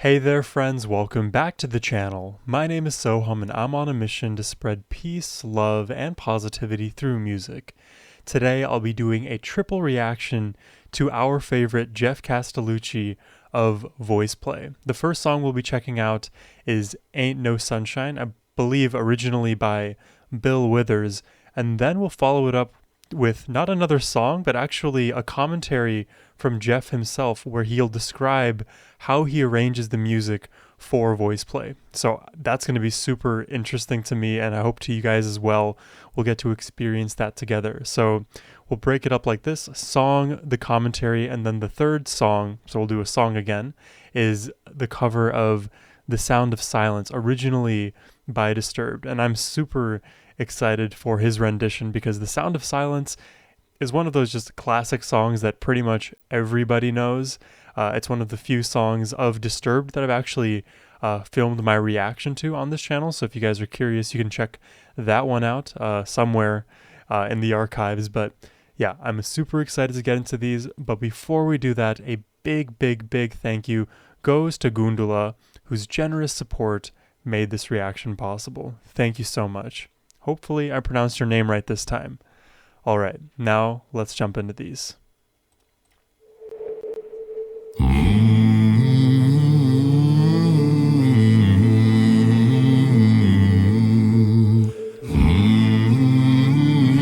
Hey there friends, welcome back to the channel. My name is Sohum and I'm on a mission to spread peace, love, and positivity through music. Today I'll be doing a triple reaction to our favorite Geoff Castellucci of Voice Play. The first song we'll be checking out is Ain't No Sunshine, I believe originally by Bill Withers, and then we'll follow it up with not another song, but actually a commentary from Geoff himself where he'll describe how he arranges the music for Voice Play. So that's going to be super interesting to me, and I hope to you guys as well. We'll get to experience that together. So we'll break it up like this: song, the commentary, and then the third song, so we'll do a song again, is the cover of The Sound of Silence, originally by Disturbed. And I'm super excited for his rendition because The Sound of Silence is one of those just classic songs that pretty much everybody knows. It's one of the few songs of Disturbed that I've actually filmed my reaction to on this channel. So if you guys are curious, you can check that one out somewhere in the archives. But yeah, I'm super excited to get into these. But before we do that, a big thank you goes to Gundula, whose generous support made this reaction possible. Thank you so much. Hopefully I pronounced your name right this time. All right, now let's jump into these.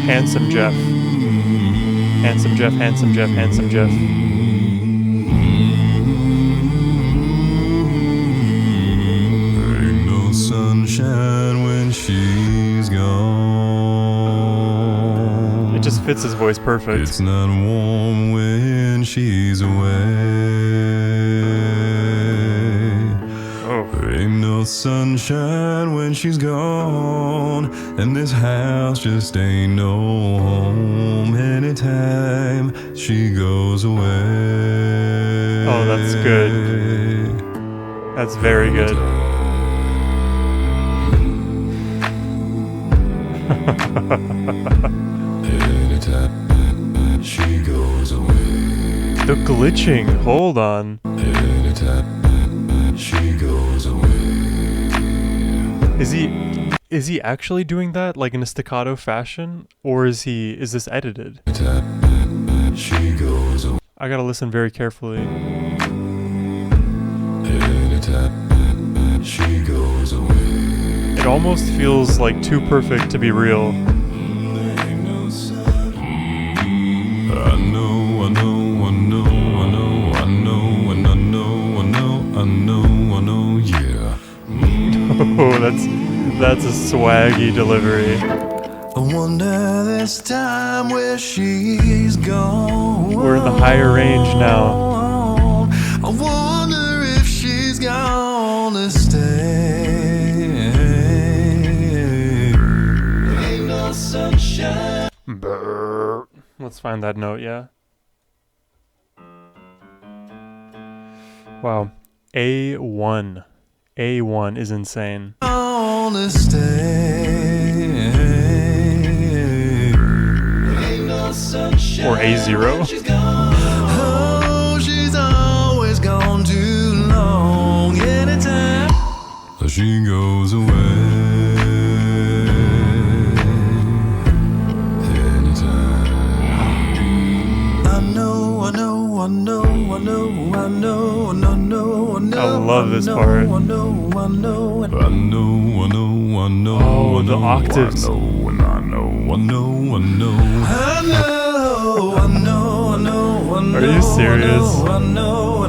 Handsome Geoff. Handsome Geoff, handsome Geoff, handsome Geoff. Ain't no sunshine when she's gone. It just fits his voice perfect. It's not warm when she's away. Oh. Ain't no sunshine when she's gone, and this house just ain't no home anytime she goes away. Oh, that's good. That's very good. Anytime she goes away. The glitching, hold on. Anytime she goes away. Is he actually doing that like in a staccato fashion, or is this edited? Anytime she goes away. I gotta listen very carefully. Anytime she goes away. It almost feels like too perfect to be real. I know, yeah. Oh, that's a swaggy delivery. I wonder this time where she's gone. We're in the higher range now. I wonder if she's gonna stay. Ain't no sunshine. Brr. Let's find that note, yeah. Wow. A1. A1 is insane. Gonna stay. Ain't no sunshine. Or A0. Oh, she's always gone too long. Anytime she goes away. Anytime. I love this part. I know. Oh, the octaves. I know. Are you serious? I know.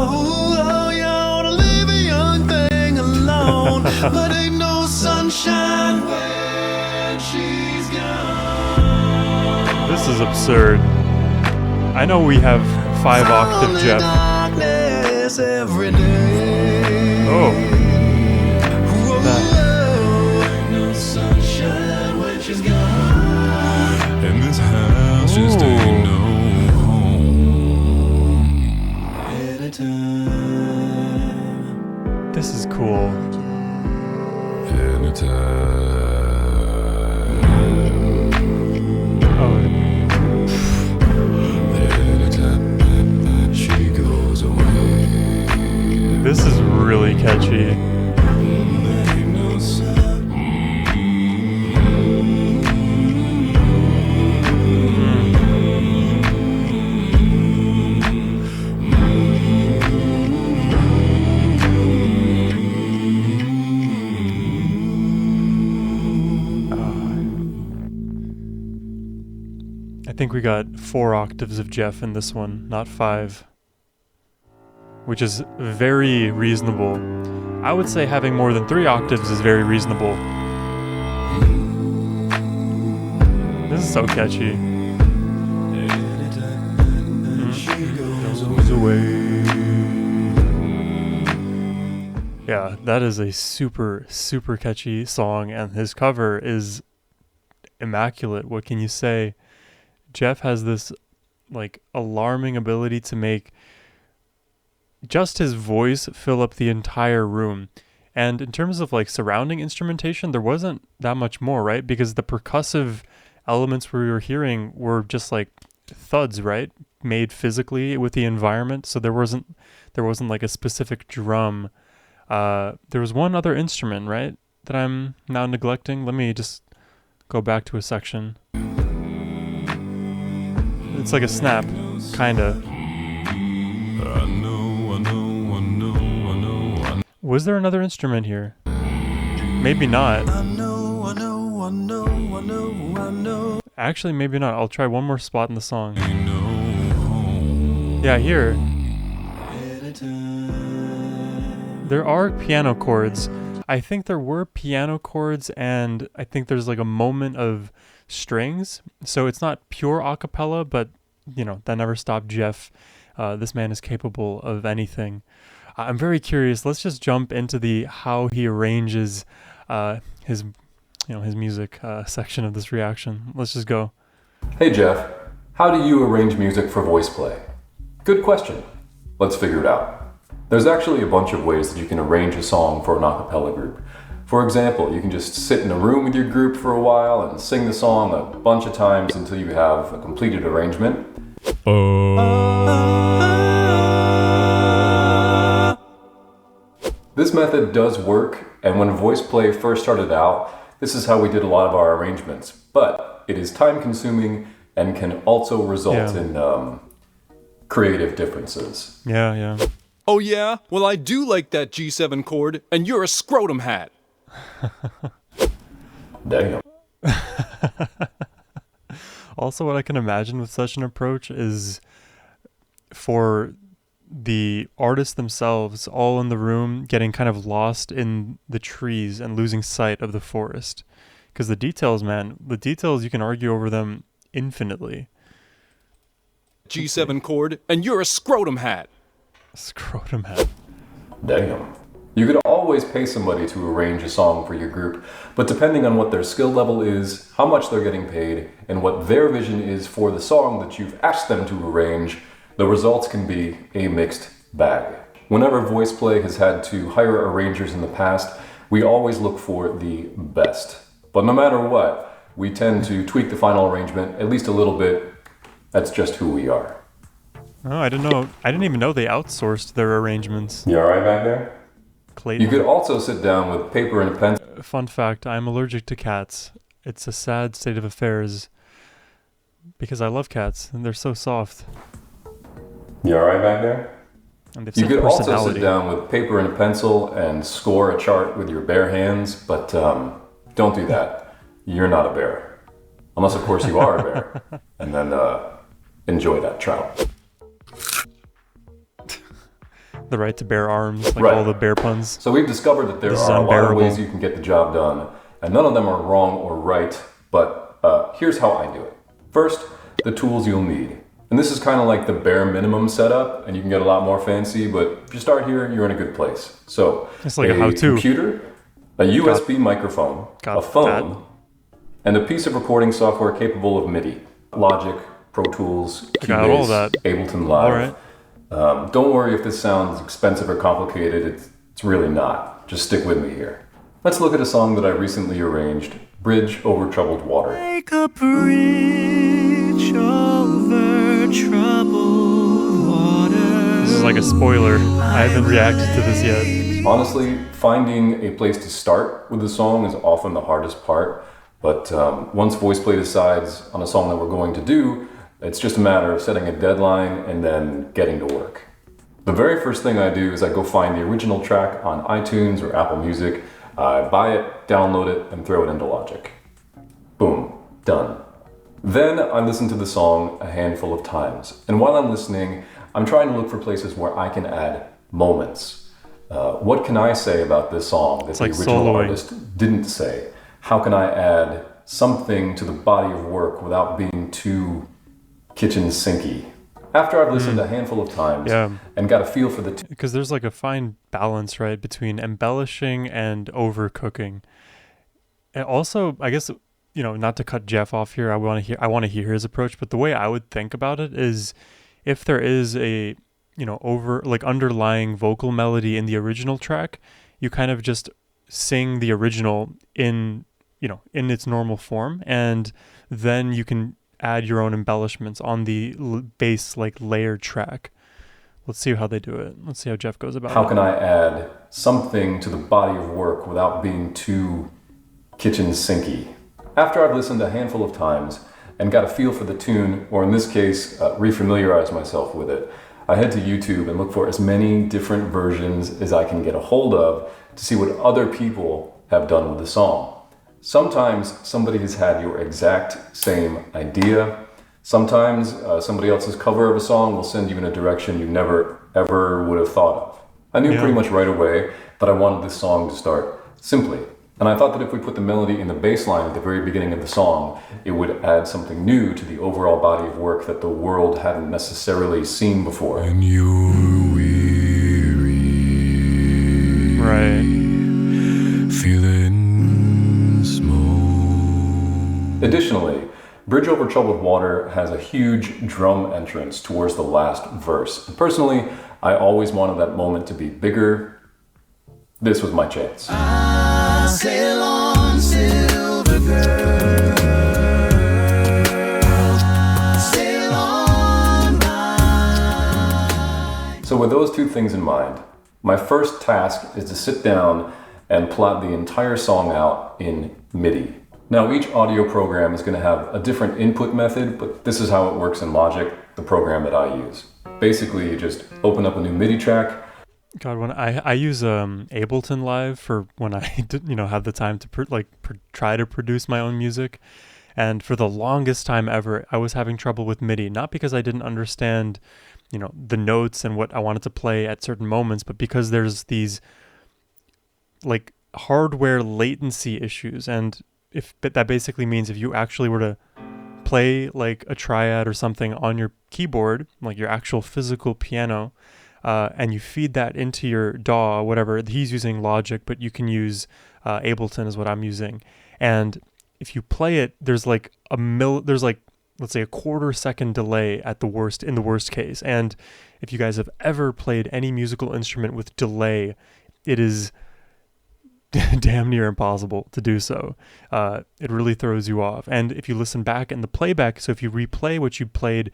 Oh, you ought to leave a young thing alone. But ain't no sunshine when she's gone. This is absurd. I know we have 5-octave Geoff. Every day. Oh. Ain't no sunshine when she's gone. And this house just ain't no home. Anytime. This is cool. Anytime. Oh. Anytime she goes away. This is really catchy. I think we got 4 octaves of Geoff in this one, not 5. Which is very reasonable. I would say having more than 3 octaves is very reasonable. This is so catchy. Goes away. Yeah, that is a super, super catchy song, and his cover is immaculate. What can you say? Geoff has this like alarming ability to make just his voice fill up the entire room. And in terms of like surrounding instrumentation, there wasn't that much more, right? Because the percussive elements we were hearing were just like thuds, right? Made physically with the environment. So there wasn't like a specific drum. There was one other instrument, right, that I'm now neglecting. Let me just go back to a section. It's like a snap, kinda. Was there another instrument here? Maybe not. Actually, maybe not. I'll try one more spot in the song. Yeah, here. There are piano chords. I think there were piano chords, and I think there's like a moment of strings. So it's not pure a cappella, but you know, that never stopped Geoff. This man is capable of anything. I'm very curious. Let's just jump into the how he arranges his music section of this reaction. Let's just go. Hey Geoff, how do you arrange music for voice play? Good question. Let's figure it out. There's actually a bunch of ways that you can arrange a song for an a cappella group. For example, you can just sit in a room with your group for a while and sing the song a bunch of times until you have a completed arrangement. This method does work, and when voice play first started out, this is how we did a lot of our arrangements. But it is time consuming and can also result in creative differences. Yeah. Oh yeah? Well, I do like that G7 chord, and you're a scrotum hat. Damn. Also, what I can imagine with such an approach is for the artists themselves, all in the room, getting kind of lost in the trees and losing sight of the forest. Because the details, you can argue over them infinitely. G7 chord, and you're a scrotum hat. Scrotum hat. Damn. You could always pay somebody to arrange a song for your group, but depending on what their skill level is, how much they're getting paid, and what their vision is for the song that you've asked them to arrange, the results can be a mixed bag. Whenever voice play has had to hire arrangers in the past, we always look for the best. But no matter what, we tend to tweak the final arrangement at least a little bit. That's just who we are. Oh, I didn't know. I didn't even know they outsourced their arrangements. You alright back there? Clayton. You could also sit down with paper and a pencil. Fun fact, I'm allergic to cats. It's a sad state of affairs because I love cats and they're so soft. You alright back there? And You could also sit down with paper and a pencil and score a chart with your bare hands, but don't do that. You're not a bear. Unless, of course, you are a bear. And then enjoy that trout. The right to bear arms, like all the bear puns. So we've discovered that there are a lot of ways you can get the job done, and none of them are wrong or right, but here's how I do it. First, the tools you'll need. And this is kind of like the bare minimum setup, and you can get a lot more fancy, but if you start here, you're in a good place. So, it's like a how-to. Computer, a USB microphone, a phone, and a piece of recording software capable of MIDI. Logic, Pro Tools, Cubase, Ableton Live. All right. Don't worry if this sounds expensive or complicated, it's really not. Just stick with me here. Let's look at a song that I recently arranged, Bridge Over Troubled Water. Like a bridge over troubled water. This is like a spoiler. I haven't reacted to this yet. Honestly, finding a place to start with a song is often the hardest part, but once VoicePlay decides on a song that we're going to do, it's just a matter of setting a deadline and then getting to work. The very first thing I do is I go find the original track on iTunes or Apple Music, I buy it, download it, and throw it into Logic. Boom, done. Then I listen to the song a handful of times, and while I'm listening, I'm trying to look for places where I can add moments. What can I say about this song that the original artist didn't say? How can I add something to the body of work without being too kitchen sinky? After I've listened a handful of times and got a feel for the... Because there's like a fine balance, right, between embellishing and overcooking. And also, I guess, you know, not to cut Geoff off here, I want to hear his approach, but the way I would think about it is if there is a, you know, underlying vocal melody in the original track, you kind of just sing the original in, you know, in its normal form, and then you can add your own embellishments on the bass like layered track. Let's see how they do it. Let's see how Geoff goes about it. How can I add something to the body of work without being too kitchen sinky? After I've listened a handful of times and got a feel for the tune, or in this case, refamiliarize myself with it, I head to YouTube and look for as many different versions as I can get a hold of to see what other people have done with the song. Sometimes somebody has had your exact same idea. Sometimes somebody else's cover of a song will send you in a direction you never ever would have thought of. I knew pretty much right away that I wanted this song to start simply. And I thought that if we put the melody in the bass line at the very beginning of the song, it would add something new to the overall body of work that the world hadn't necessarily seen before. When you're weary, Right. feeling small. Additionally, Bridge Over Troubled Water has a huge drum entrance towards the last verse. And personally, I always wanted that moment to be bigger. This was my chance. Sail on, silver girl. Sail on by. So with those two things in mind, my first task is to sit down and plot the entire song out in MIDI. Now each audio program is going to have a different input method, but this is how it works in Logic, the program that I use. Basically, you just open up a new MIDI track. God, when I use Ableton Live for when I have the time to try to produce my own music, and for the longest time ever I was having trouble with MIDI, not because I didn't understand, you know, the notes and what I wanted to play at certain moments, but because there's these like hardware latency issues, and that basically means if you actually were to play like a triad or something on your keyboard, like your actual physical piano, and you feed that into your DAW, whatever, he's using Logic, but you can use Ableton is what I'm using. And if you play it, there's like let's say a quarter-second delay at the worst, in the worst case. And if you guys have ever played any musical instrument with delay, it is damn near impossible to do so. It really throws you off. And if you listen back in the playback, so if you replay what you played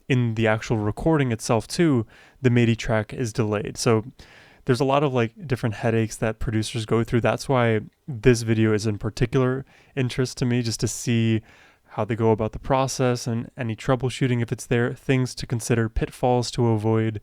in the actual recording itself too, the MIDI track is delayed. So there's a lot of like different headaches that producers go through. That's why this video is in particular interest to me, just to see how they go about the process and any troubleshooting if it's there, things to consider, pitfalls to avoid,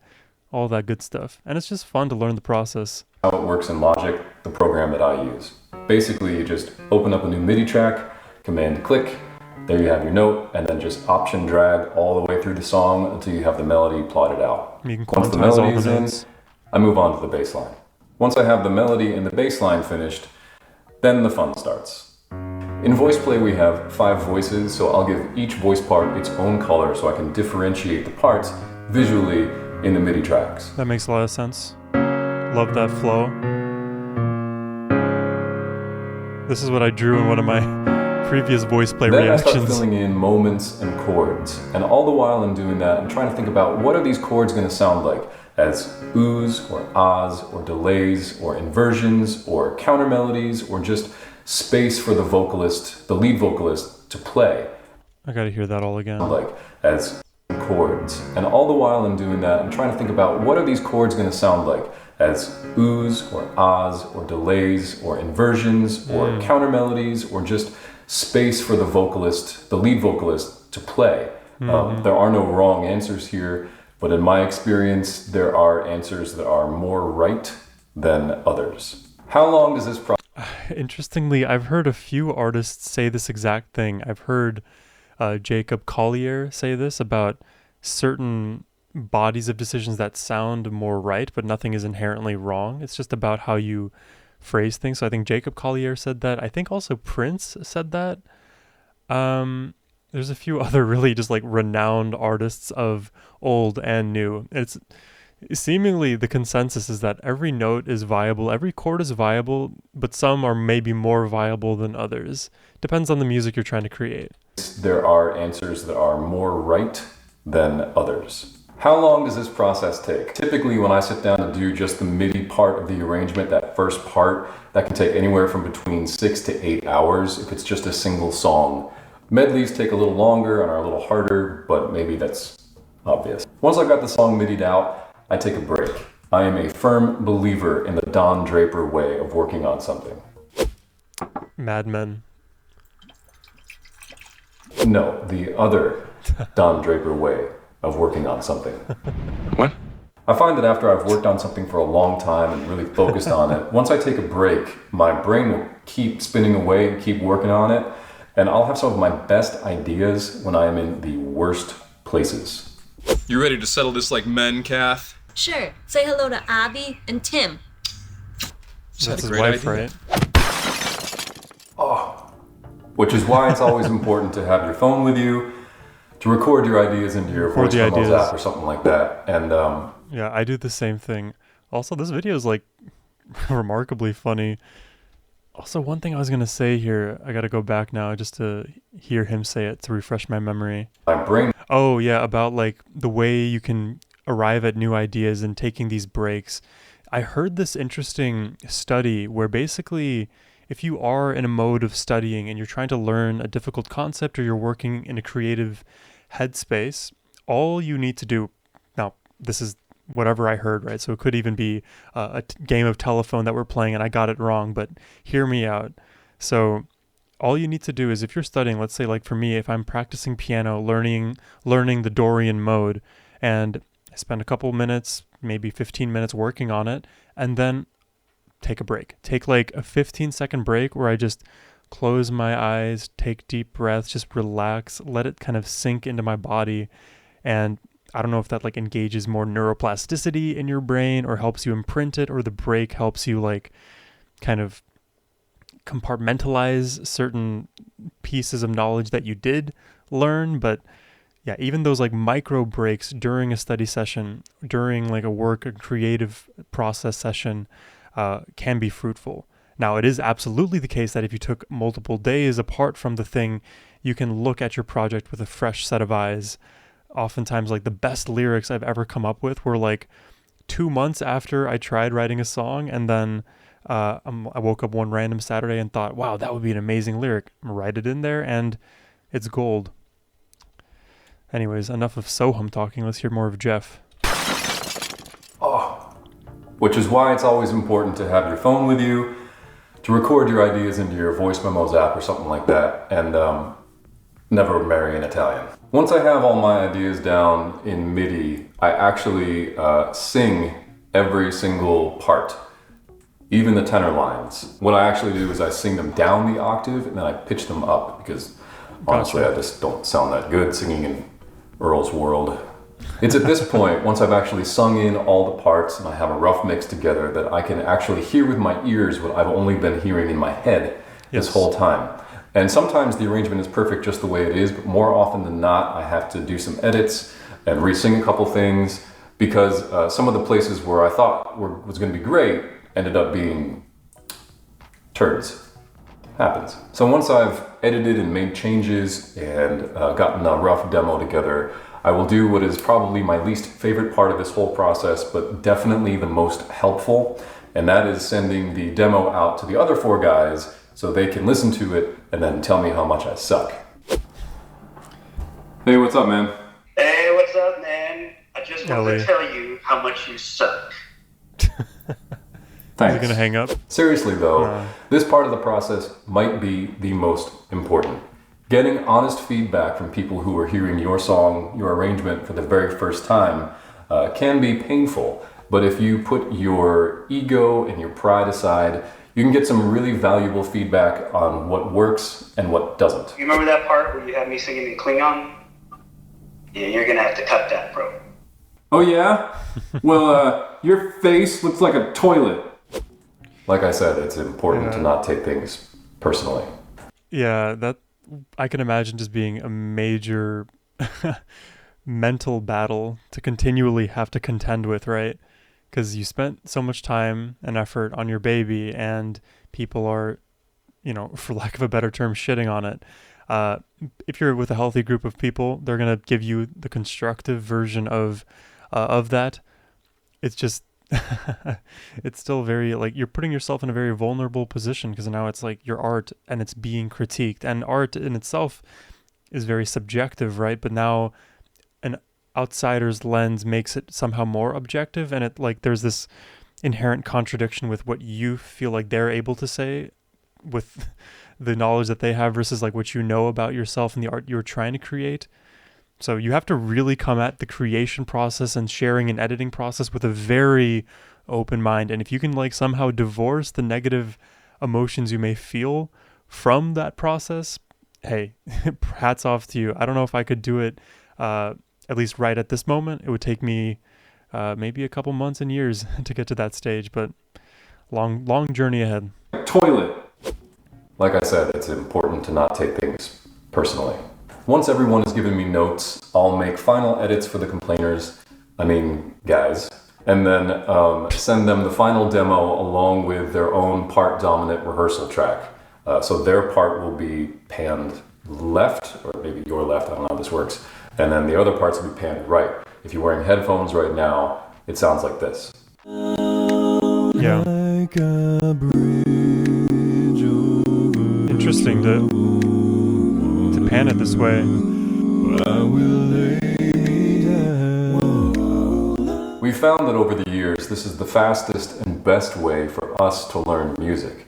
all that good stuff. And it's just fun to learn the process. How it works in Logic, the program that I use. Basically, you just open up a new MIDI track, command click, there you have your note, and then just option drag all the way through the song until you have the melody plotted out. You can Once the quantize all melody the is in, notes. I move on to the bass line. Once I have the melody and the bass line finished, then the fun starts. In VoicePlay we have 5 voices, so I'll give each voice part its own color so I can differentiate the parts visually in the MIDI tracks. That makes a lot of sense. Love that flow. This is what I drew in one of my previous VoicePlay Then I reactions. start filling in moments and chords, and all the while I'm doing that, I'm trying to think about what are these chords going to sound like as oohs or ahs or delays or inversions or counter melodies or just space for the vocalist, the lead vocalist, to play. I gotta hear that all again. Like as chords. And all the while I'm doing that, I'm trying to think about what are these chords going to sound like as oohs or ahs or delays or inversions or counter melodies or just space for the vocalist, the lead vocalist, to play. There are no wrong answers here, but in my experience, there are answers that are more right than others. How long does this process? Interestingly, I've heard a few artists say this exact thing. I've heard Jacob Collier say this about certain bodies of decisions that sound more right, but nothing is inherently wrong. It's just about how you phrase things. So I think Jacob Collier said that. I think also Prince said that. There's a few other really just like renowned artists of old and new. It's seemingly the consensus is that every note is viable, every chord is viable, but some are maybe more viable than others. Depends on the music you're trying to create. There are answers that are more right than others. How long does this process take? Typically, when I sit down to do just the MIDI part of the arrangement, that first part, that can take anywhere from between 6 to 8 hours if it's just a single song. Medleys take a little longer and are a little harder, but maybe that's obvious. Once I've got the song MIDI'd out, I take a break. I am a firm believer in the Don Draper way of working on something. Mad Men. No, the other Don Draper way of working on something. What? I find that after I've worked on something for a long time and really focused on it, once I take a break, my brain will keep spinning away and keep working on it, and I'll have some of my best ideas when I am in the worst places. You ready to settle this like men, Kath? Sure. Say hello to Abby and Tim. That's his great wife, idea. right? Which is why it's always important to have your phone with you, to record your ideas into your voice memos app or something like that. And Yeah, I do the same thing. Also, this video is like remarkably funny. Also, one thing I was going to say here, I got to go back now just to hear him say it to refresh my memory. my brain Oh, yeah, about like the way you can arrive at new ideas and taking these breaks. I heard this interesting study where basically if you are in a mode of studying and you're trying to learn a difficult concept or you're working in a creative headspace, all you need to do, now this is whatever I heard, right? So it could even be a game of telephone that we're playing and I got it wrong, but hear me out. So all you need to do is if you're studying, let's say like for me, if I'm practicing piano, learning the Dorian mode, and I spend a couple minutes, maybe 15 minutes working on it, and then take a break. Take like a 15-second break where I just close my eyes, take deep breaths, just relax, let it kind of sink into my body. And I don't know if that like engages more neuroplasticity in your brain or helps you imprint it, or the break helps you like kind of compartmentalize certain pieces of knowledge that you did learn. But yeah, even those like micro breaks during a study session, during like a work, a creative process session, can be fruitful. Now, it is absolutely the case that if you took multiple days apart from the thing, you can look at your project with a fresh set of eyes. Oftentimes, like the best lyrics I've ever come up with were like 2 months after I tried writing a song, and then I woke up one random Saturday and thought, wow, that would be an amazing lyric. Write it in there, and it's gold. Anyways, enough of Sohum talking. Let's hear more of Geoff. which is why it's always important to have your phone with you, to record your ideas into your voice memos app or something like that, and never marry an Italian. Once I have all my ideas down in MIDI, I actually sing every single part, even the tenor lines. What I actually do is I sing them down the octave and then I pitch them up, because honestly I just don't sound that good singing in Earl's World. It's at this point, once I've actually sung in all the parts and I have a rough mix together, that I can actually hear with my ears what I've only been hearing in my head this whole time. And sometimes the arrangement is perfect just the way it is, but more often than not, I have to do some edits and re-sing a couple things, because some of the places where I thought was going to be great ended up being turds. Happens. So once I've edited and made changes and gotten a rough demo together, I will do what is probably my least favorite part of this whole process, but definitely the most helpful, and that is sending the demo out to the other 4 guys so they can listen to it and then tell me how much I suck. Hey, what's up, man? Hey, what's until they Ellie. tell you how much you suck. Is he gonna hang up? Seriously though, No. this part of the process might be the most important. Getting honest feedback from people who are hearing your song, your arrangement for the very first time can be painful. But if you put your ego and your pride aside, you can get some really valuable feedback on what works and what doesn't. You remember that part where you had me singing in Klingon? Yeah, you're gonna have to cut that, bro. Oh yeah? Well, your face looks like a toilet. Like I said, it's important to not take things personally. Yeah, that I can imagine just being a major mental battle to continually have to contend with, right? Because you spent so much time and effort on your baby, and people are, for lack of a better term, shitting on it. If you're with a healthy group of people, they're gonna give you the constructive version of that. It's just it's still very, like, you're putting yourself in a very vulnerable position, because now it's like your art and it's being critiqued, and art in itself is very subjective, right? But now an outsider's lens makes it somehow more objective, and it, like, there's this inherent contradiction with what you feel like they're able to say with the knowledge that they have versus like what you know about yourself and the art you're trying to create. So you have to really come at the creation process and sharing and editing process with a very open mind. And if you can, like, somehow divorce the negative emotions you may feel from that process, hey, hats off to you. I don't know if I could do it, at least right at this moment. It would take me maybe a couple months and years to get to that stage, but long journey ahead. Toilet. Like I said, it's important to not take things personally. Once everyone has given me notes, I'll make final edits for the complainers, guys, and then send them the final demo along with their own part-dominant rehearsal track. So their part will be panned left, or maybe your left, I don't know how this works, and then the other parts will be panned right. If you're wearing headphones right now, it sounds like this. Yeah. Interesting to pan it this way. We found that over the years, this is the fastest and best way for us to learn music,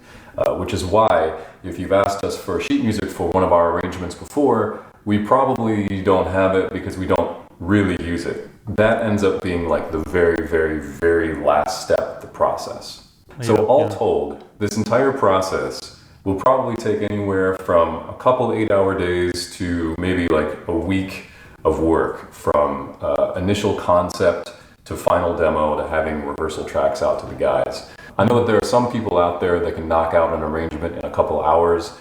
which is why, if you've asked us for sheet music for one of our arrangements before, we probably don't have it because we don't really use it. That ends up being like the very, very, very last step of the process. So all told, this entire process will probably take anywhere from a couple 8-hour days to maybe like a week of work, from initial concept to final demo to having rehearsal tracks out to the guys. I know that there are some people out there that can knock out an arrangement in a couple hours.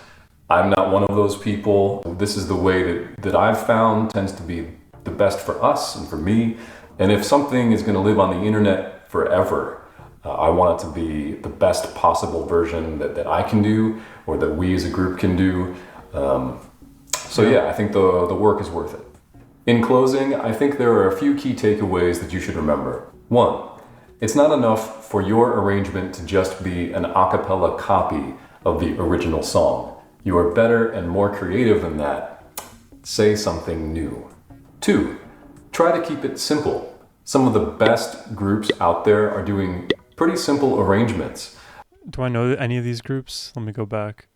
I'm not one of those people. This is the way that I've found tends to be the best for us and for me. And if something is going to live on the internet forever, I want it to be the best possible version that I can do, or that we as a group can do. I think the work is worth it. In closing, I think there are a few key takeaways that you should remember. 1, it's not enough for your arrangement to just be an a cappella copy of the original song. You are better and more creative than that. Say something new. 2, try to keep it simple. Some of the best groups out there are doing pretty simple arrangements. Do I know any of these groups? Let me go back.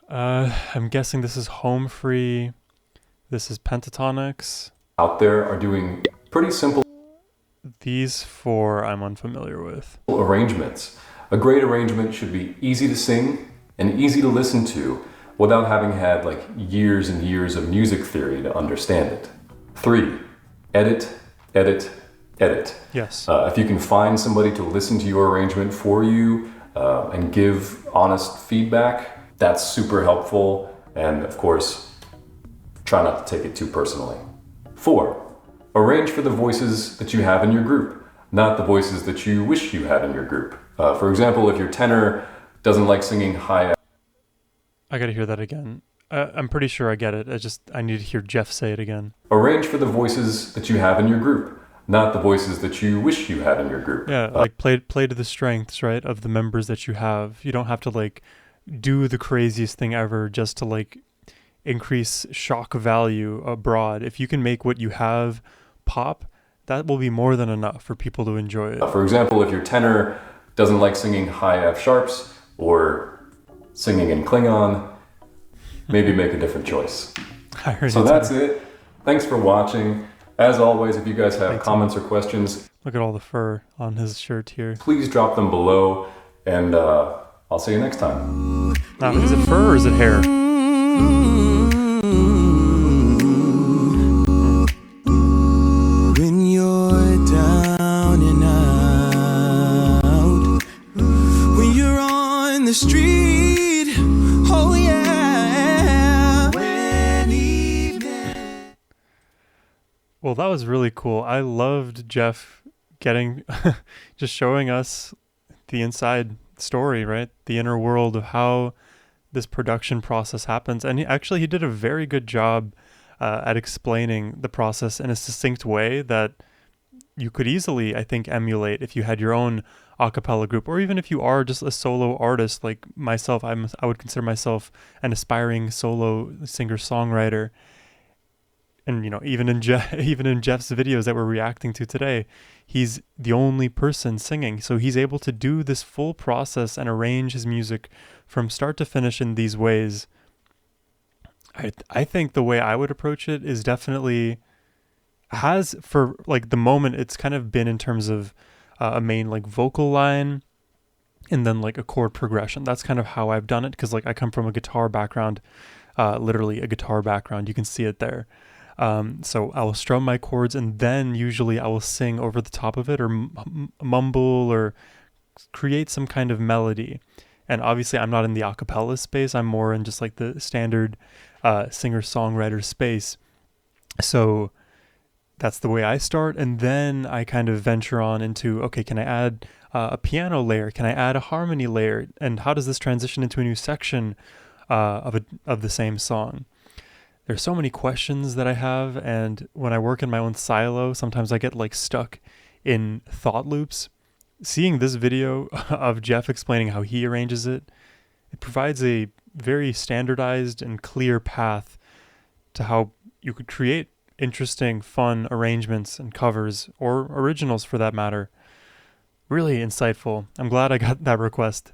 I'm guessing this is Home Free. This is Pentatonics. Out there are doing pretty simple. These 4 I'm unfamiliar with. Arrangements. A great arrangement should be easy to sing and easy to listen to without having had like years and years of music theory to understand it. 3, edit, edit, edit. Yes. If you can find somebody to listen to your arrangement for you and give honest feedback, that's super helpful. And of course, try not to take it too personally. 4, arrange for the voices that you have in your group, not the voices that you wish you had in your group. For example, if your tenor doesn't like singing high... I gotta hear that again. I'm pretty sure I get it. I need to hear Geoff say it again. Arrange for the voices that you have in your group, not the voices that you wish you had in your group. Yeah, like play to the strengths, right, of the members that you have. You don't have to like do the craziest thing ever just to like increase shock value abroad. If you can make what you have pop, that will be more than enough for people to enjoy it. For example, if your tenor doesn't like singing high F sharps or singing in Klingon, maybe make a different choice. So that's it. Thanks for watching. As always, if you guys have comments or questions, look at all the fur on his shirt here. Please drop them below, and I'll see you next time. Now, is it fur or is it hair? When you're down and out, when you're on the street, oh yeah. When evening. Well, that was really cool. I loved Geoff getting, just showing us the inside story, right? The inner world of how this production process happens. And he did a very good job at explaining the process in a succinct way that you could easily, I think, emulate if you had your own a cappella group, or even if you are just a solo artist like myself. I would consider myself an aspiring solo singer-songwriter. And, you know, even in Geoff's videos that we're reacting to today, he's the only person singing. So he's able to do this full process and arrange his music from start to finish in these ways. I think the way I would approach it is definitely has, for like the moment, it's kind of been in terms of a main like vocal line and then like a chord progression. That's kind of how I've done it, because like I come from a guitar background, literally a guitar background. You can see it there. So I will strum my chords, and then usually I will sing over the top of it, or mumble, or create some kind of melody. And obviously I'm not in the a cappella space. I'm more in just like the standard singer-songwriter space. So that's the way I start. And then I kind of venture on into, okay, can I add a piano layer? Can I add a harmony layer? And how does this transition into a new section of the same song? There's so many questions that I have, and when I work in my own silo, sometimes I get like stuck in thought loops. Seeing this video of Geoff explaining how he arranges it, it provides a very standardized and clear path to how you could create interesting, fun arrangements and covers, or originals for that matter. Really insightful. I'm glad I got that request.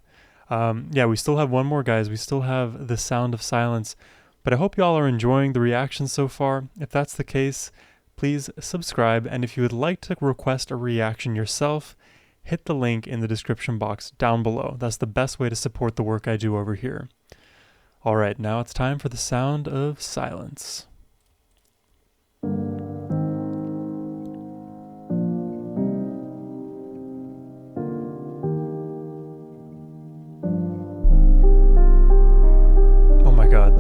Yeah, we still have one more, guys. We still have The Sound of Silence. But I hope you all are enjoying the reactions so far. If that's the case, please subscribe. And if you would like to request a reaction yourself, hit the link in the description box down below. That's the best way to support the work I do over here. All right, now it's time for The Sound of Silence. Oh my God,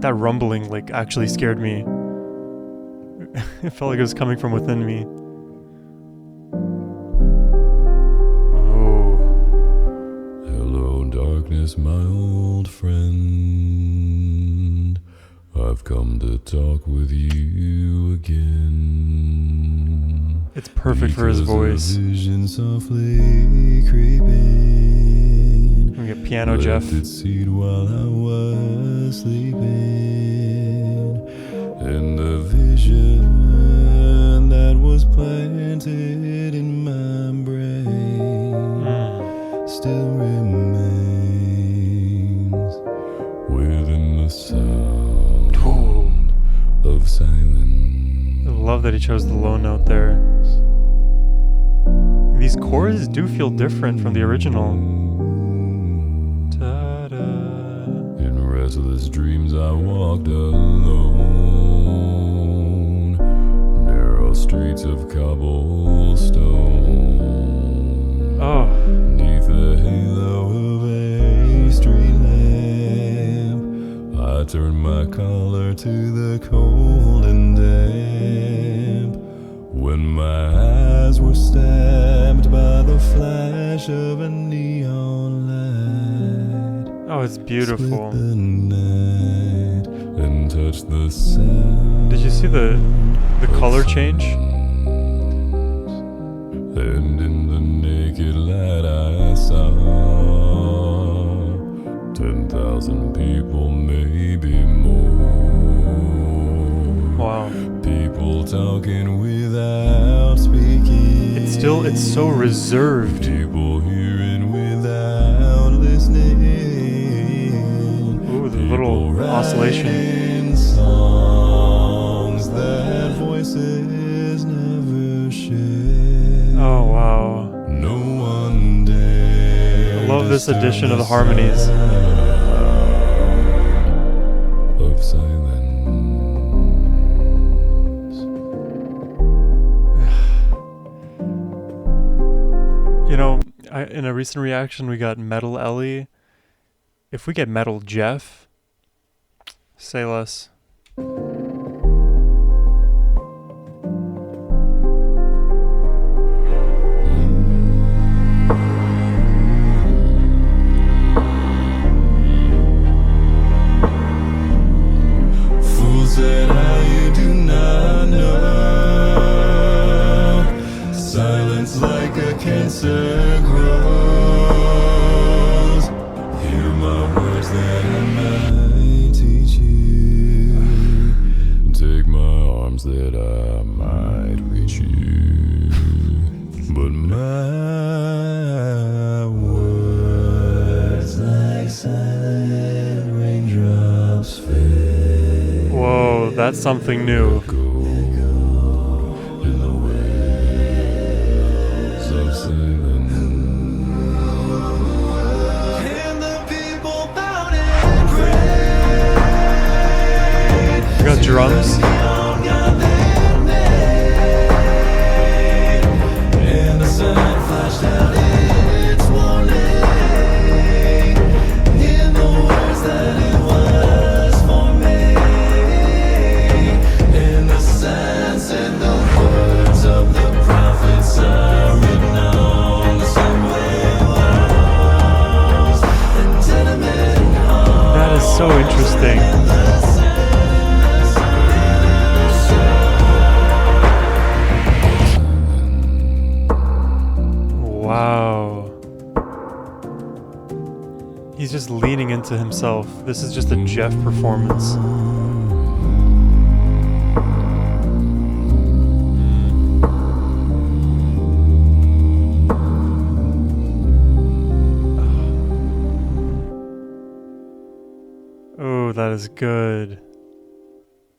that rumbling like actually scared me. It felt like it was coming from within me. Oh. Hello, darkness, my old friend. I've come to talk with you again. It's perfect for his voice. A vision softly creeping. We get piano Geoff. Left its seed while I was sleeping, and the vision that was planted in my brain still remains within the sound of silence. I love that he chose the low note there. These chords do feel different from the original. In restless dreams I walked alone, narrow streets of cobblestone. Oh. Neath the halo of a street lamp, I turned my collar to the cold and damp, when my eyes were stabbed by the flash of a neon light. Oh, it's beautiful. Split the night and touch the sound. Did you see the color change? And in the naked light I saw 10,000 people, maybe more. Wow. People talking without still, it's so reserved. People hearing without listening. Ooh, the little oscillation. Writing songs that voices never share. Oh, wow. No one dares. I love this addition of the harmonies. Of silence. You know, in a recent reaction, we got Metal Ellie. If we get Metal Geoff, say less. Fools said how you do not know. Silence like a cancer grows. Hear my words that I might teach you. Take my arms that I might reach you. But my words like silent raindrops fade. Whoa, that's something new. In the waves of silence. And the people bowed and prayed. We got drums. And the sun flashed out its warning in the words that it was for me. And the signs and the words of the prophets are written on the subway walls and tenement halls. That is so interesting. Wow. He's just leaning into himself. This is just a Geoff performance. Oh, that is good.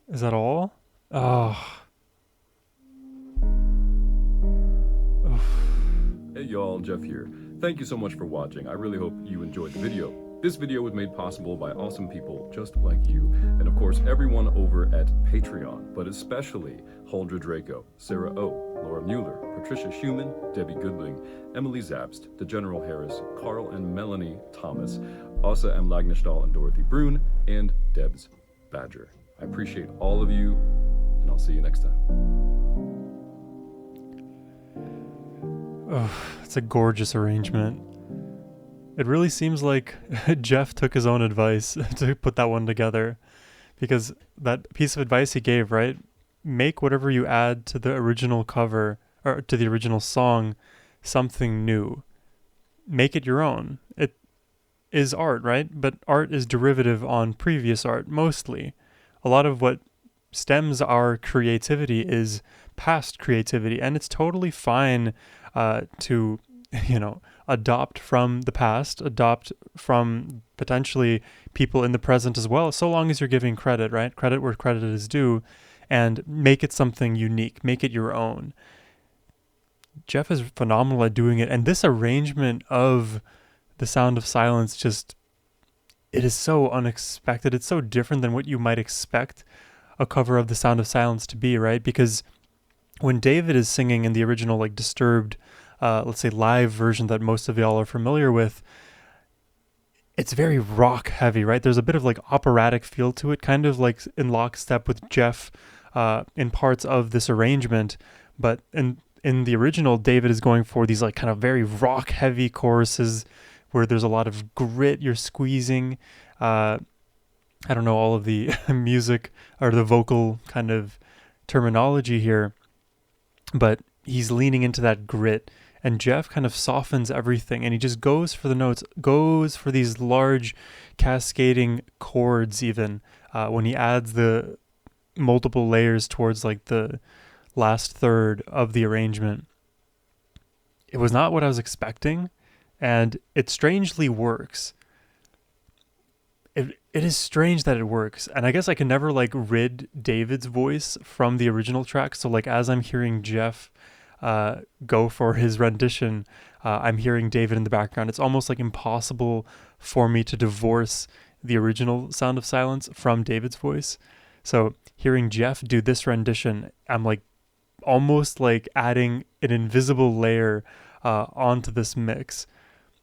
Is that all? Oh. Hey y'all, Geoff here. Thank you so much for watching. I really hope you enjoyed the video. This video was made possible by awesome people just like you, and of course everyone over at Patreon, but especially Huldra Draco, Sarah O, Laura Mueller, Patricia Schumann, Debbie Goodling, Emily Zabst, DeGeneral Harris, Carl and Melanie Thomas, Asa M. Lagnestall and Dorothy Brune, and Debs Badger. I appreciate all of you, and I'll see you next time. Oh, it's a gorgeous arrangement. It really seems like Geoff took his own advice to put that one together, because that piece of advice he gave, right? Make whatever you add to the original cover or to the original song something new. Make it your own. It is art, right? But art is derivative on previous art mostly. A lot of what stems our creativity is past creativity, and it's totally fine to, adopt from the past, adopt from potentially people in the present as well, so long as you're giving credit, right? Credit where credit is due, and make it something unique, make it your own. Geoff is phenomenal at doing it, and this arrangement of The Sound of Silence it is so unexpected. It's so different than what you might expect a cover of The Sound of Silence to be, right? Because when David is singing in the original, Disturbed, let's say live version that most of y'all are familiar with, it's very rock heavy, right? There's a bit of operatic feel to it, kind of in lockstep with Geoff in parts of this arrangement. But in the original, David is going for these kind of very rock heavy choruses where there's a lot of grit you're squeezing. I don't know all of the music or the vocal kind of terminology here, but he's leaning into that grit, and Geoff kind of softens everything, and he just goes for the notes, goes for these large cascading chords even, when he adds the multiple layers towards the last third of the arrangement. it was not what I was expecting, and it strangely works. It is strange that it works, and I guess I can never like rid David's voice from the original track. So like as I'm hearing Geoff go for his rendition, I'm hearing David in the background. It's almost like impossible for me to divorce the original Sound of Silence from David's voice. So hearing Geoff do this rendition, I'm like almost like adding an invisible layer onto this mix.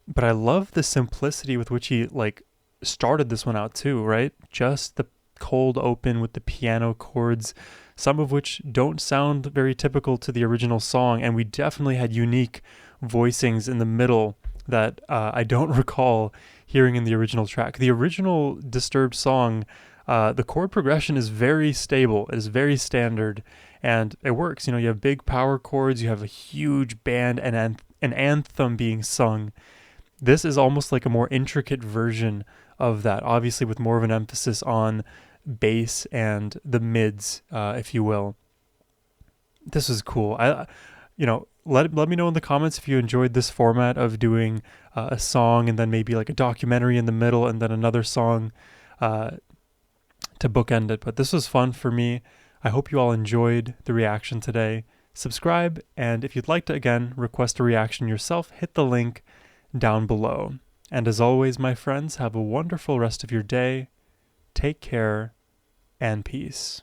But I love the simplicity with which he like started this one out too, right? Just the cold open with the piano chords, some of which don't sound very typical to the original song, and we definitely had unique voicings in the middle that I don't recall hearing in the original track. The original Disturbed song, the chord progression is very stable, it is very standard, and it works. You know, you have big power chords, you have a huge band and an anthem being sung. This is almost like a more intricate version of that, obviously with more of an emphasis on bass and the mids, if you will. This is cool. Let me know in the comments if you enjoyed this format of doing a song and then maybe like a documentary in the middle and then another song to bookend it. But this was fun for me. I hope you all enjoyed the reaction today. Subscribe, and if you'd like to, again, request a reaction yourself, hit the link down below. And as always, my friends, have a wonderful rest of your day. Take care and peace.